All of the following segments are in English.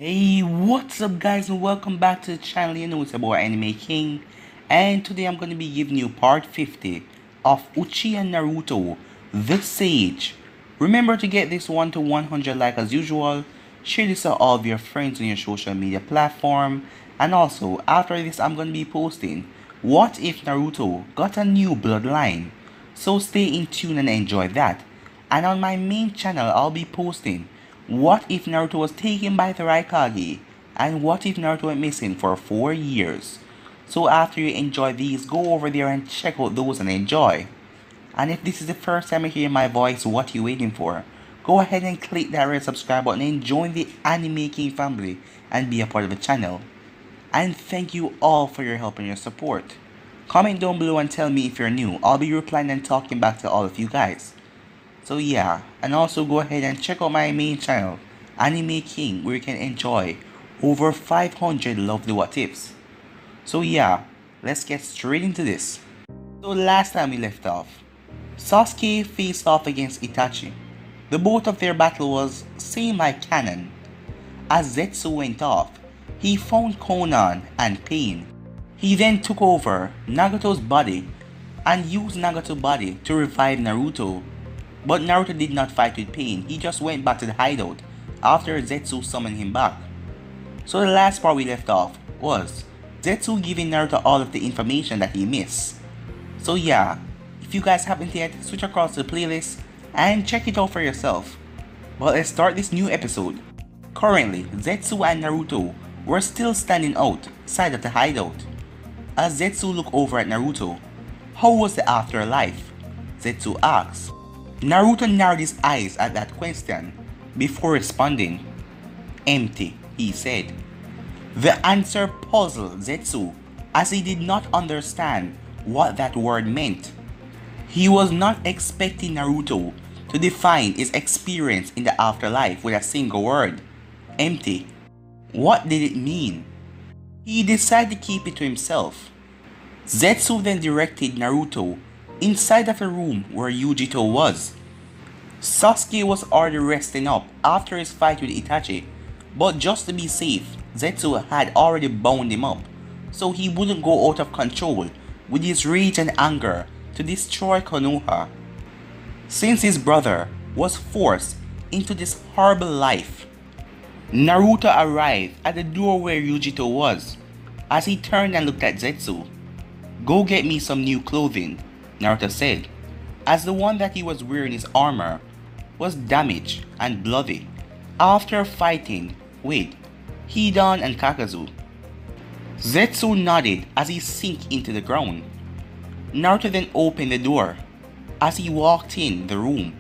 Hey, what's up guys and welcome back to the channel. You know it's about Anime King, and today I'm going to be giving you part 50 of Uchiha Naruto, the Sage. Remember to get this 1 to 100 like as usual, share this to all of your friends on your social media platform, and also after this I'm going to be posting what if Naruto got a new bloodline. So stay in tune and enjoy that. And on my main channel I'll be posting what if Naruto was taken by the Raikage? And what if Naruto went missing for 4 years? So after you enjoy these, go over there and check out those and enjoy. And if this is the first time you hear my voice, what you waiting for? Go ahead and click that red subscribe button and join the Anime King family and be a part of the channel. And thank you all for your help and your support. Comment down below and tell me if you're new. I'll be replying and talking back to all of you guys. So yeah, and also go ahead and check out my main channel, Anime King, where you can enjoy over 500 lovely what ifs. So yeah, let's get straight into this. So last time we left off, Sasuke faced off against Itachi. The both of their battle was same like canon. As Zetsu went off, he found Konan and Pain. He then took over Nagato's body and used Nagato's body to revive Naruto. But Naruto did not fight with Pain, he just went back to the hideout after Zetsu summoned him back. So the last part we left off was Zetsu giving Naruto all of the information that he missed. So yeah, if you guys haven't yet, switch across to the playlist and check it out for yourself. But let's start this new episode. Currently, Zetsu and Naruto were still standing outside of the hideout. As Zetsu looked over at Naruto, how was the afterlife? Zetsu asked. Naruto narrowed his eyes at that question before responding. Empty, he said. The answer puzzled Zetsu as he did not understand what that word meant. He was not expecting Naruto to define his experience in the afterlife with a single word, empty. What did it mean? He decided to keep it to himself. Zetsu then directed Naruto inside of the room where Yujito was. Sasuke was already resting up after his fight with Itachi, but just to be safe, Zetsu had already bound him up, so he wouldn't go out of control with his rage and anger to destroy Konoha. Since his brother was forced into this horrible life, Naruto arrived at the door where Yujito was. As he turned and looked at Zetsu, "Go get me some new clothing," Naruto said, as the one that he was wearing, his armor, was damaged and bloody after fighting with Hidan and Kakazu. Zetsu nodded as he sank into the ground. Naruto then opened the door as he walked in the room.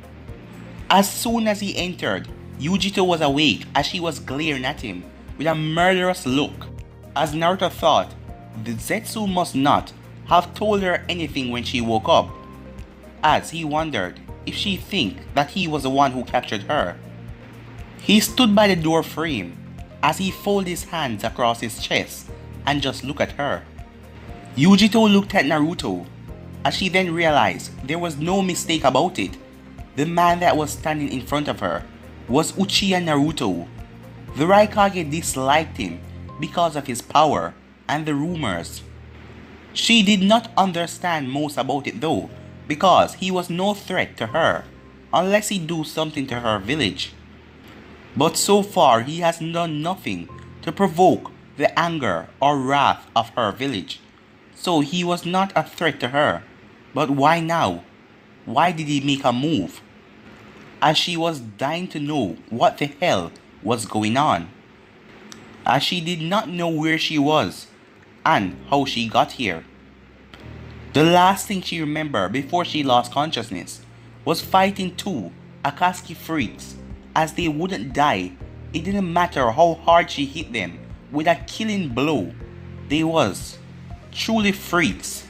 As soon as he entered, Yujito was awake as she was glaring at him with a murderous look. As Naruto thought, the Zetsu must not have told her anything when she woke up, as he wondered if she think that he was the one who captured her. He stood by the door frame as he folded his hands across his chest and just looked at her. Yujito looked at Naruto as she then realized there was no mistake about it. The man that was standing in front of her was Uchiha Naruto. The Raikage disliked him because of his power and the rumors. She did not understand most about it though, because he was no threat to her unless he do something to her village. But so far he has done nothing to provoke the anger or wrath of her village, so he was not a threat to her. But why now? Why did he make a move? As she was dying to know what the hell was going on, as she did not know where she was and how she got here. The last thing she remembered before she lost consciousness was fighting two Akatsuki freaks. As they wouldn't die, it didn't matter how hard she hit them with a killing blow. They was truly freaks.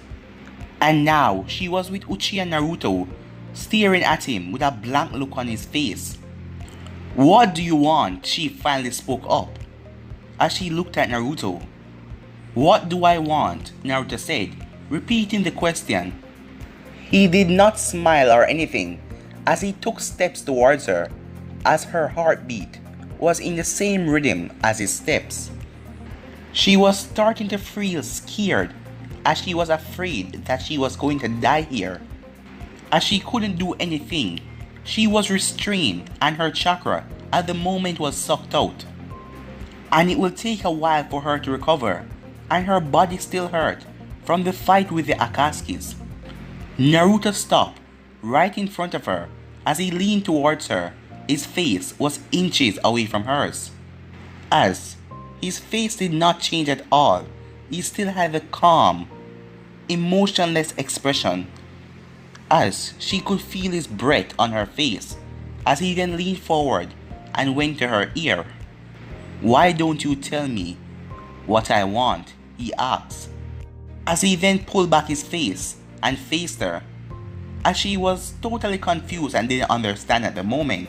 And now she was with Uchiha Naruto, staring at him with a blank look on his face. "What do you want?" she finally spoke up as she looked at Naruto. "What do I want?" Naruto said, repeating the question. He did not smile or anything as he took steps towards her as her heart beat was in the same rhythm as his steps. She was starting to feel scared as she was afraid that she was going to die here. As she couldn't do anything, she was restrained and her chakra at the moment was sucked out. And it will take a while for her to recover, and her body still hurt from the fight with the Akatsuki's. Naruto stopped right in front of her. As he leaned towards her, his face was inches away from hers. As his face did not change at all, he still had a calm, emotionless expression. As she could feel his breath on her face, as he then leaned forward and went to her ear. "Why don't you tell me what I want?" he asked, as he then pulled back his face and faced her, as she was totally confused and didn't understand at the moment.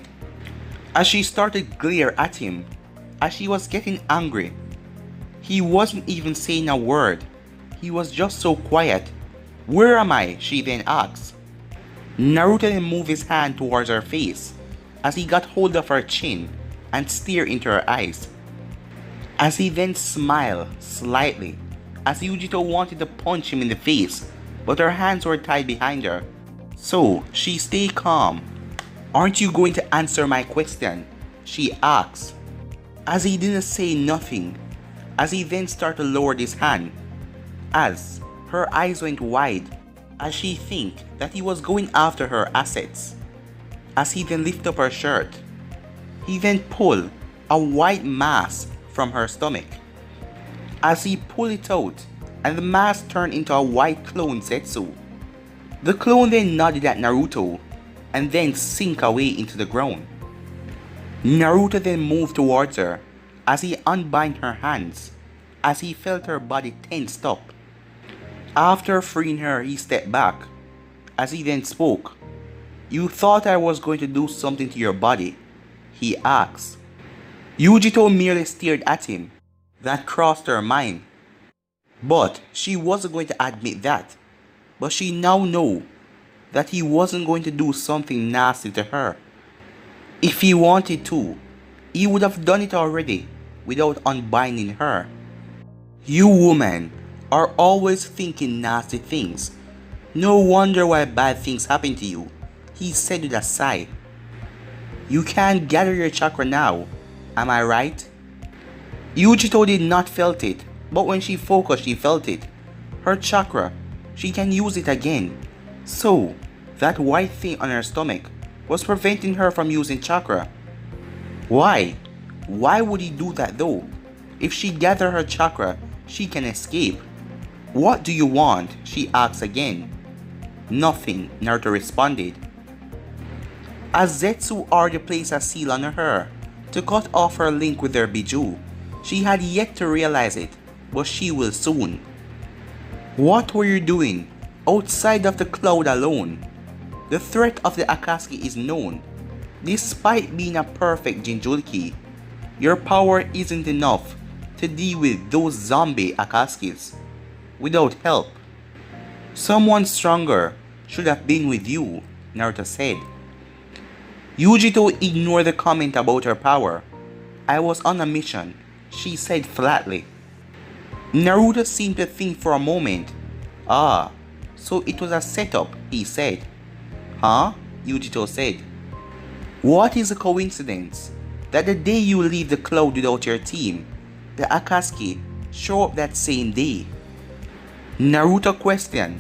As she started to glare at him, as she was getting angry, he wasn't even saying a word. He was just so quiet. "Where am I?" she then asked. Naruto then moved his hand towards her face, as he got hold of her chin and stared into her eyes. As he then smiled slightly, as Yujito wanted to punch him in the face, but her hands were tied behind her. So she stayed calm. "Aren't you going to answer my question?" she asked. As he didn't say nothing, as he then started to lower his hand, as her eyes went wide, as she think that he was going after her assets. As he then lifted up her shirt, he then pulled a white mask from her stomach. As he pulled it out, and the mask turned into a white clone Zetsu. The clone then nodded at Naruto, and then sank away into the ground. Naruto then moved towards her, as he unbound her hands, as he felt her body tensed up. After freeing her, he stepped back, as he then spoke. "You thought I was going to do something to your body?" he asked. Yujito merely stared at him. That crossed her mind. But she wasn't going to admit that. But she now knew that he wasn't going to do something nasty to her. If he wanted to, he would have done it already without unbinding her. "You women are always thinking nasty things. No wonder why bad things happen to you," he said with a sigh. "You can't gather your chakra now, am I right?" Yujito did not felt it, but when she focused she felt it. Her chakra, she can use it again. So, that white thing on her stomach was preventing her from using chakra. Why? Why would he do that though? If she gathers her chakra, she can escape. "What do you want?" she asked again. "Nothing," Naruto responded. As Zetsu already placed a seal on her to cut off her link with their Biju, she had yet to realize it, but she will soon. "What were you doing outside of the cloud alone? The threat of the Akatsuki is known. Despite being a perfect Jinchuriki, your power isn't enough to deal with those zombie Akatsukis. Without help, someone stronger should have been with you," Naruto said. Yujito ignored the comment about her power. "I was on a mission," she said flatly. Naruto seemed to think for a moment. "Ah, so it was a setup," he said. "Huh?" Yujito said. "What is a coincidence that the day you leave the cloud without your team, the Akatsuki show up that same day?" Naruto questioned,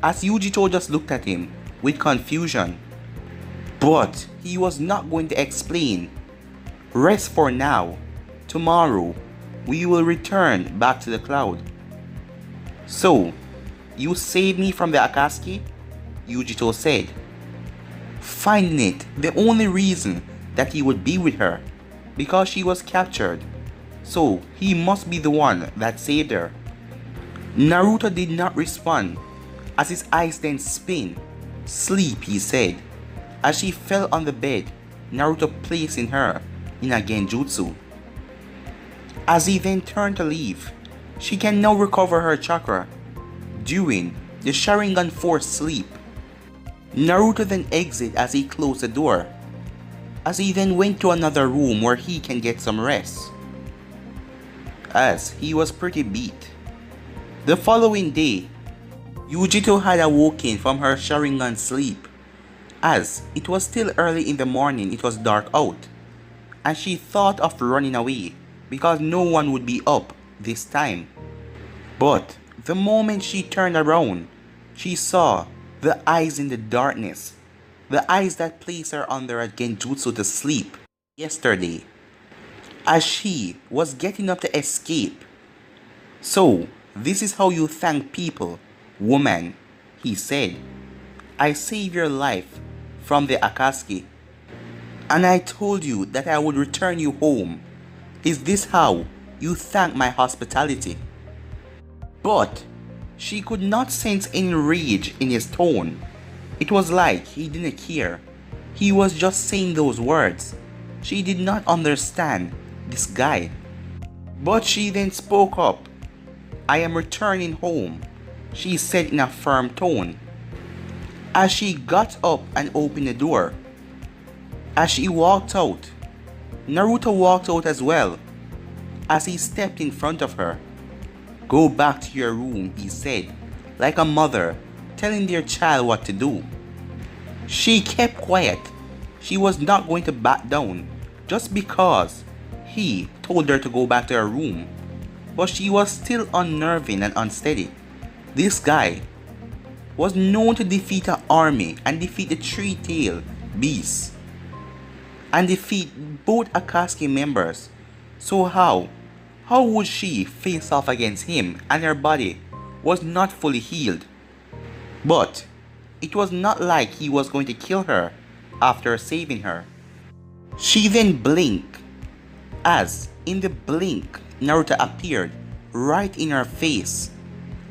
as Yujito just looked at him with confusion. But he was not going to explain. "Rest for now. Tomorrow, we will return back to the cloud." "So, you saved me from the Akatsuki?" Yujito said, finding it the only reason that he would be with her, because she was captured. So, he must be the one that saved her. Naruto did not respond, as his eyes then spin. "Sleep," he said. As she fell on the bed, Naruto placing her in a genjutsu. As he then turned to leave, she can now recover her chakra during the Sharingan forced sleep. Naruto then exit as he closed the door. as he then went to another room where he can get some rest, as he was pretty beat. The following day, Yujito had awoken from her sharingan sleep, as it was still early in the morning. It was dark out, and she thought of running away because no one would be up this time. But the moment she turned around, she saw the eyes in the darkness, the eyes that placed her under a genjutsu to sleep yesterday, as she was getting up to escape. "So, this is how you thank people, woman," he said. "I saved your life from the Akatsuki, and I told you that I would return you home. Is this how you thank my hospitality?" But she could not sense any rage in his tone. It was like he didn't care. He was just saying those words. She did not understand this guy. But she then spoke up. "I am returning home," she said in a firm tone, as she got up and opened the door. As she walked out, Naruto walked out as well, as he stepped in front of her. "Go back to your room," he said, like a mother telling their child what to do. She kept quiet. She was not going to back down just because he told her to go back to her room. But she was still unnerving and unsteady. This guy was known to defeat an army and defeat the three-tailed beast, and defeat both Akatsuki members. So how would she face off against him, and her body was not fully healed? But it was not like he was going to kill her after saving her. She then blinked, as in the blink Naruto appeared right in her face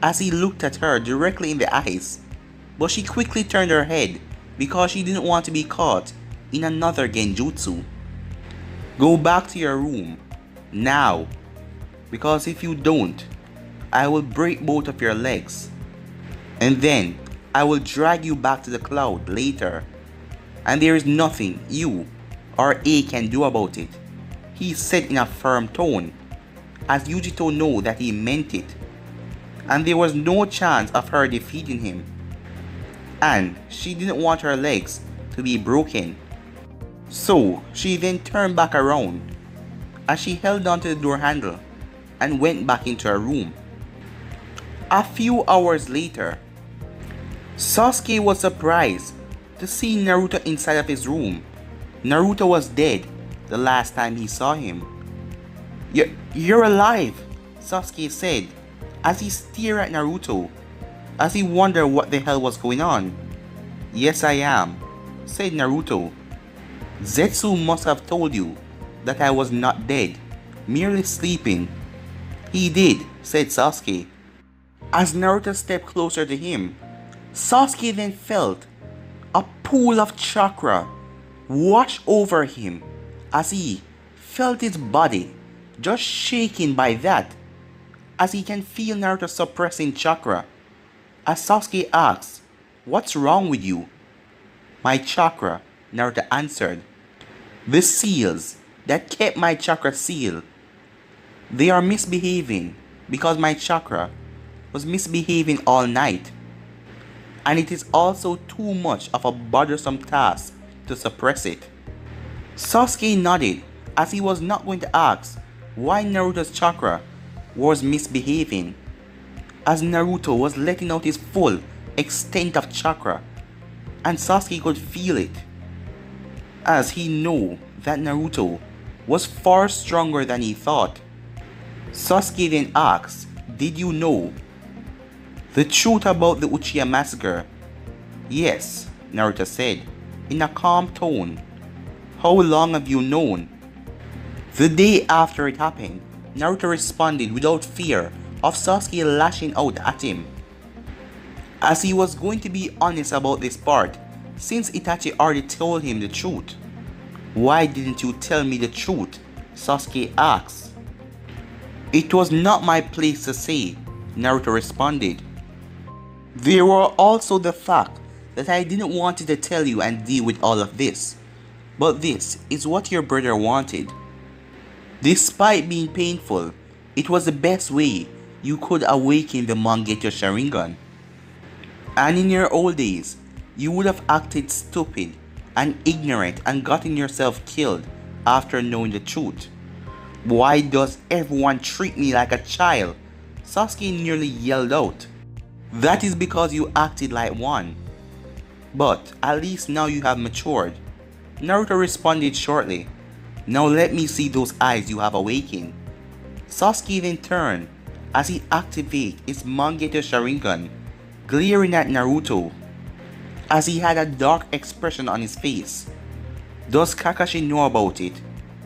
as he looked at her directly in the eyes. But she quickly turned her head because she didn't want to be caught in another genjutsu. "Go back to your room now, because if you don't, I will break both of your legs, and then I will drag you back to the cloud later, and there is nothing you or A can do about it," he said in a firm tone, as Yujito knew that he meant it, and there was no chance of her defeating him, and she didn't want her legs to be broken. So she then turned back around as she held onto the door handle and went back into her room. A few hours later, Sasuke was surprised to see Naruto inside of his room. Naruto was dead the last time he saw him. You're alive," Sasuke said as he stared at Naruto as he wondered what the hell was going on. "Yes, I am," said Naruto. "Zetsu must have told you that I was not dead, merely sleeping." "He did," said Sasuke. As Naruto stepped closer to him, Sasuke then felt a pool of chakra wash over him as he felt his body just shaken by that, as he can feel Naruto suppressing chakra. As Sasuke asked, "What's wrong with you?" "My chakra," Naruto answered. "The seals that kept my chakra sealed, they are misbehaving because my chakra was misbehaving all night, and it is also too much of a bothersome task to suppress it." Sasuke nodded, as he was not going to ask why Naruto's chakra was misbehaving, as Naruto was letting out his full extent of chakra, and Sasuke could feel it, as he knew that Naruto was far stronger than he thought. Sasuke then asked, "Did you know the truth about the Uchiha massacre?" "Yes," Naruto said in a calm tone. "How long have you known?" The day after it happened, Naruto responded without fear of Sasuke lashing out at him, as he was going to be honest about this part since Itachi already told him the truth. "Why didn't you tell me the truth?" Sasuke asked. "It was not my place to say," Naruto responded. "There were also the fact that I didn't want to tell you and deal with all of this. But this is what your brother wanted. Despite being painful, it was the best way you could awaken the Mangekyou Sharingan. And in your old days, you would have acted stupid and ignorant and gotten yourself killed after knowing the truth. Why does everyone treat me like a child? Sasuke nearly yelled out. That is because you acted like one. But at least now you have matured. Naruto responded shortly. Now let me see those eyes you have awakened. Sasuke then turned as he activated his Mangekyou Sharingan, glaring at Naruto as he had a dark expression on his face. Does Kakashi know about it?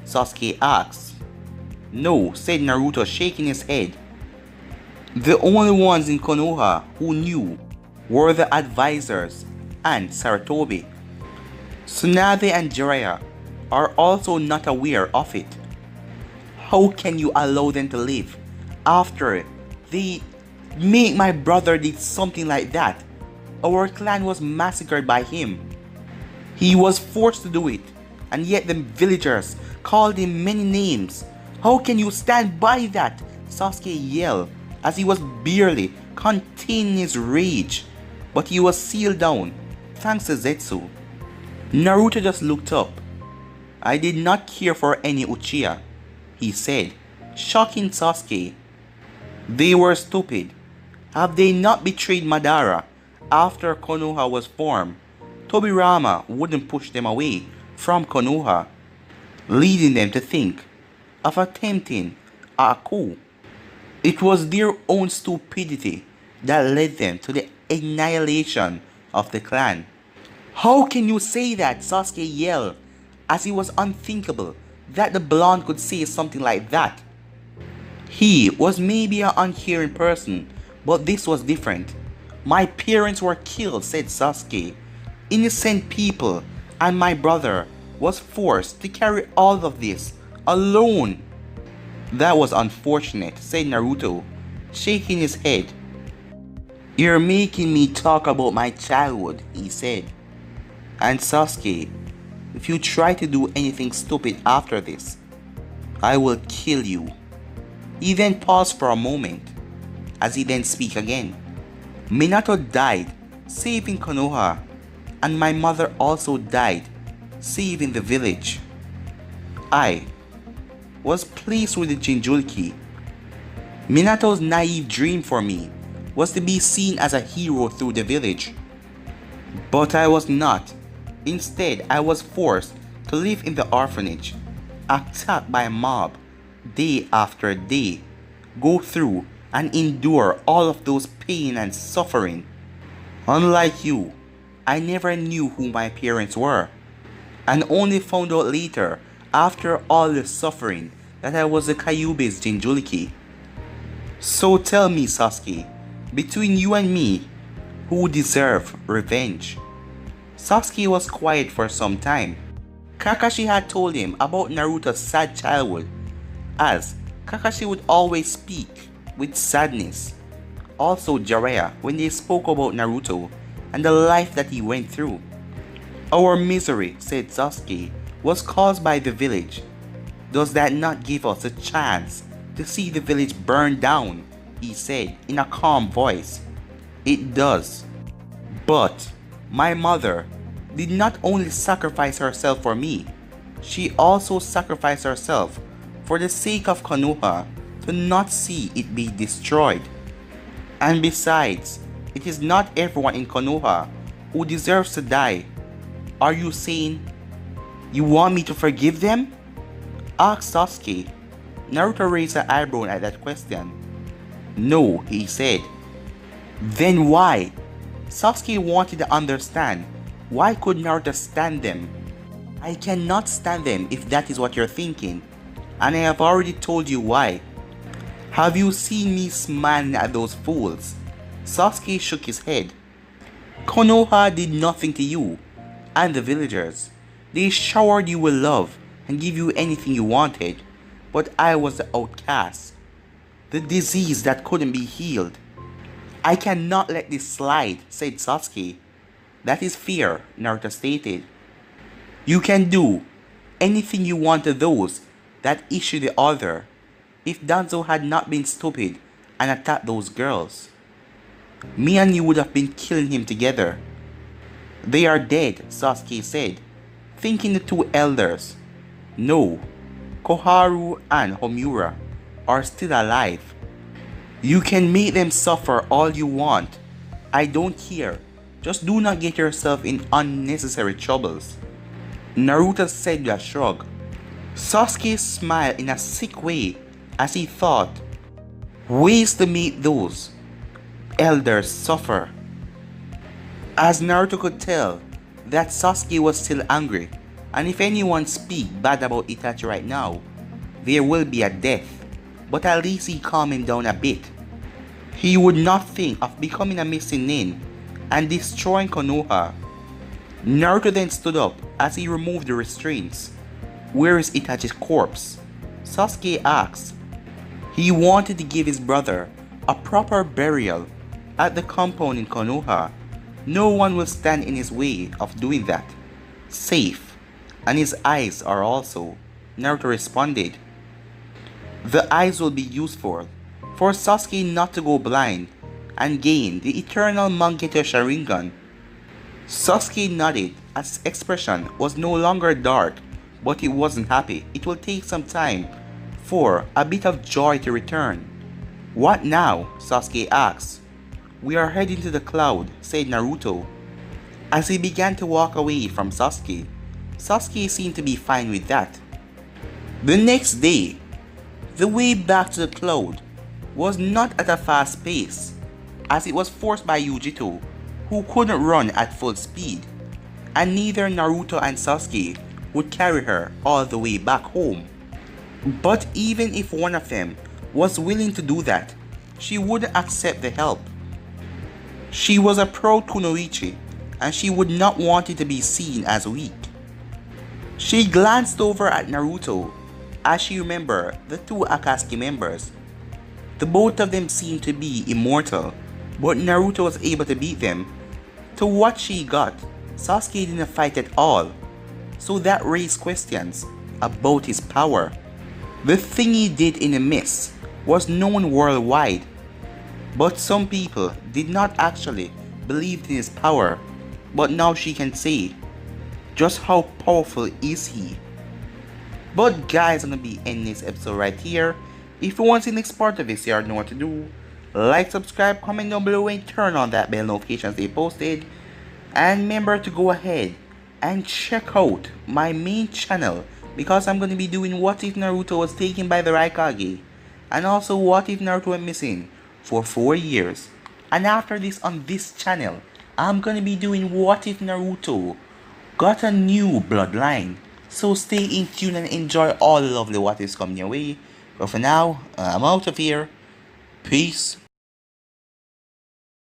Sasuke asked. No, said Naruto, shaking his head. The only ones in Konoha who knew were the advisors and Saratobi. Tsunade and Jiraiya are also not aware of it. How can you allow them to live after they make my brother did something like that? Our clan was massacred by him. He was forced to do it, and yet the villagers called him many names. How can you stand by that? Sasuke yelled as he was barely containing his rage, but he was sealed down thanks to Zetsu. Naruto just looked up. I did not care for any Uchiha, he said, shocking Sasuke. They were stupid. Have they not betrayed Madara after Konoha was formed? Tobirama wouldn't push them away from Konoha, leading them to think of attempting a coup. It was their own stupidity that led them to the annihilation of the clan. How can you say that? Sasuke yelled, as it was unthinkable that the blonde could say something like that. He was maybe an uncaring person, but this was different. My parents were killed, said Sasuke. Innocent people, and my brother was forced to carry all of this alone. That was unfortunate, said Naruto, shaking his head. You're making me talk about my childhood, he said. And Sasuke, if you try to do anything stupid after this, I will kill you. He then paused for a moment, as he then speak again. Minato died, saving Konoha, and my mother also died, saving the village. I was pleased with the Jinchuriki. Minato's naive dream for me was to be seen as a hero through the village. But I was not. Instead, I was forced to live in the orphanage, attacked by a mob, day after day, go through and endure all of those pain and suffering. Unlike you, I never knew who my parents were, and only found out later, after all the suffering, that I was the Kyuubi's Jinchuriki. So tell me, Sasuke, between you and me, who deserve revenge? Sasuke was quiet for some time. Kakashi had told him about Naruto's sad childhood, as Kakashi would always speak with sadness. Also Jiraiya when they spoke about Naruto and the life that he went through. Our misery, said Sasuke, was caused by the village. Does that not give us a chance to see the village burn down? He said in a calm voice. It does. But my mother did not only sacrifice herself for me, she also sacrificed herself for the sake of Konoha to not see it be destroyed. And besides, it is not everyone in Konoha who deserves to die. Are you saying you want me to forgive them? Asked Sasuke. Naruto raised an eyebrow at that question. No, he said. Then why? Sasuke wanted to understand. Why could Naruto stand them? I cannot stand them if that is what you're thinking. And I have already told you why. Have you seen me smiling at those fools? Sasuke shook his head. Konoha did nothing to you and the villagers. They showered you with love and gave you anything you wanted. But I was the outcast, the disease that couldn't be healed. I cannot let this slide, said Sasuke. That is fear, Naruto stated. You can do anything you want to those that issue the other. If Danzo had not been stupid and attacked those girls, me and you would have been killing him together. They are dead, Sasuke said, thinking the two elders. No, Koharu and Homura are still alive. You can make them suffer all you want. I don't care. Just do not get yourself in unnecessary troubles. Naruto said with a shrug. Sasuke smiled in a sick way as he thought, ways to make those elders suffer. As Naruto could tell that Sasuke was still angry, and if anyone speak bad about Itachi right now, there will be a death, but at least he calming down a bit. He would not think of becoming a missing nin and destroying Konoha. Naruto then stood up as he removed the restraints. Where is Itachi's corpse? Sasuke asked. He wanted to give his brother a proper burial at the compound in Konoha. No one will stand in his way of doing that. Safe, and his eyes are also, Naruto responded. The eyes will be useful for Sasuke not to go blind and gain the eternal Mangekyou Sharingan. Sasuke nodded as his expression was no longer dark, but he wasn't happy. It will take some time for a bit of joy to return. What now? Sasuke asked. We are heading to the cloud, said Naruto. As he began to walk away from Sasuke, Sasuke seemed to be fine with that. The next day, the way back to the cloud was not at a fast pace, as it was forced by Yujito, who couldn't run at full speed, and neither Naruto and Sasuke would carry her all the way back home. But even if one of them was willing to do that, she wouldn't accept the help. She was a proud kunoichi, and she would not want it to be seen as weak. She glanced over at Naruto as she remembered the two Akatsuki members. The both of them seemed to be immortal, but Naruto was able to beat them. To what she got, Sasuke didn't fight at all, so that raised questions about his power. The thing he did in a mist was known worldwide, but some people did not actually believe in his power. But now she can say, just how powerful is he? But guys, I'm gonna be ending this episode right here. If you want to see the next part of this, you already know what to do. Like, subscribe, comment down below, and turn on that bell notifications they posted. And remember to go ahead and check out my main channel, because I'm going to be doing what if Naruto was taken by the Raikage, and also what if Naruto went missing for 4 years. And after this, on this channel, I'm going to be doing what if Naruto got a new bloodline. So stay in tune and enjoy all the lovely what is coming your way. But for now, I'm out of here. Peace.